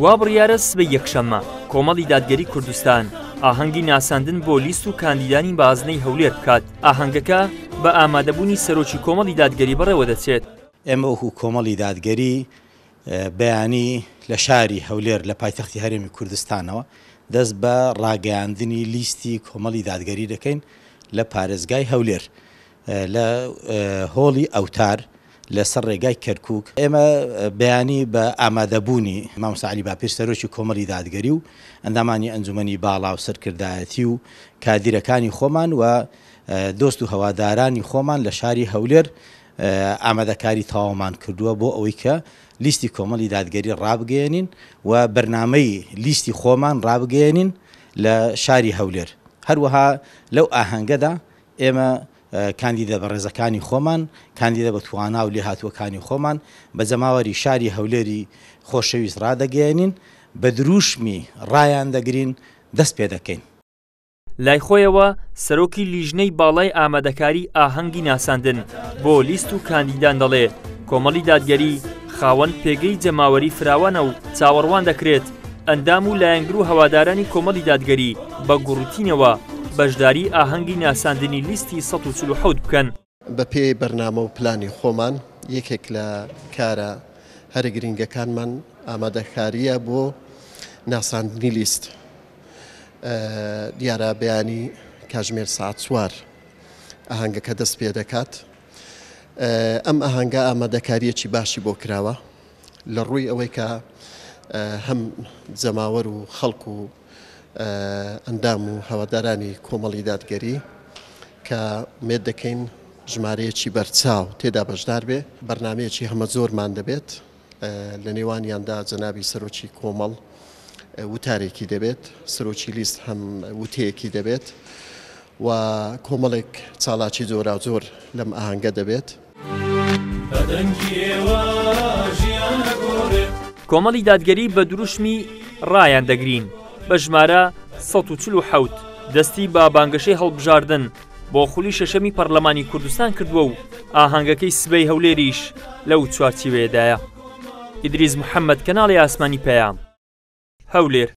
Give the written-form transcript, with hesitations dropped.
وا بڕیارە سبەی یەکشەممە کۆمەڵی دادگەری کوردستان ئاهەنگی ناساندن بۆ لیست و کاندیدانی بازنەی هەولێر بکات. ئاهەنگەکە بە ئامادەبوونی سەرۆکی کۆمەڵی دادگەری بەڕێوە دەچێت. ئێمە وەکو کۆمەڵی دادگەری بەیانی لە شاری هەولێر لە پایتەختی هەرێمی کوردستانەوە دەست بە ڕاگەیاندنی لیستی کۆمەڵی دادگەری دەکەین لە پارێزگای هەولێر لە هۆڵی ئەوتار لەسەر ڕێگای کەرکووک. ئێمە بەیانی بە ئامادەبوونی مامۆستا عەلی باپیر سەرۆکی کۆمەڵی دادگەری و ئەندامانی ئەنجومەنی باڵا و سەرکردایەتی و کادیرەکانی خۆمان و دۆست و هەوادارانی خۆمان لە شاری هەولێر ئامادەکاری تەواومان کردووە بۆ ئەوەی کە لیستی کۆمەڵی دادگەری ڕابگەێنین و بەرنامەی لیستی خۆمان ڕابگەێنین لە شاری هەولێر. هەروەها لەو ئاهەنگەدا ئێمە کاندیدە بەڕێزەکانی خۆمان، کاندیدە بە توانا و لێهاتووەکانی خۆمان بە جەماوەری شاری هەولێری خۆشەویست ڕادەگەێنین، بە دروشمی ڕایان دەگرین، دەست پێ دەکەین. لای خۆیەوە سەرۆکی لیژنەی باڵای ئامادەکاری ئاهەنگی ناساندن بۆ لیست و کاندیدان دەڵێ کۆمەڵی دادگەری خاوەن پێگەی جەماوەری فراوانە و چاوەڕوان دەکرێت ئەندام و لایەنگر و هەوادارانی کۆمەڵی دادگەری بە گوڕوتینەوە بەشداری ئاهەنگی ناساندنی لیستی 147 بکەن. بە پێی بەرنامە و پلانی خۆمان یەکێک لە کارە هەرە گرنگەکانمان ئامادەکاریە بۆ ناساندنی لیست. دیارە بەیانی کاتژمێر ساعت 4 ئاهەنگەکە دەست پێ دەکات. ئەم ئاهەنگە ئامادەکاریەکی باشی بۆ کراوە لە ڕووی ئەوەی کە هەم جەماوەر و خەڵک و ئەندام و هەوادارانی کۆمەڵی دادگەری کە مێد دەکەین ژمارەیەکی بەرچاو تێدا بەشدار بێ. بەرنمەیەکی هەمە زۆرمان دەبێت لە نێوانیاندا جەنابی سەرۆکی کۆمەڵ وتارێکی دەبێت، سەرۆکی لیست هەم وتەیەکی دەبێت و کۆمەڵێک چالاکی زۆرا زۆر لەم ئاهەنگە دەبێت. کۆمەڵی دادگەری بە دروشمی ڕایان دەگرین بە ژمارە 147 دەستی بە بانگەشەی هەڵبژاردن بۆ خولی شەشەمی پەرلەمانی کوردستان کردووە و ئاهەنگەکەی سبەی هەولێریش لەو چوارچێوەیەدایە. ئیدریس محەممەد، کەناڵی ئاسمانی پەیام، هەولێر.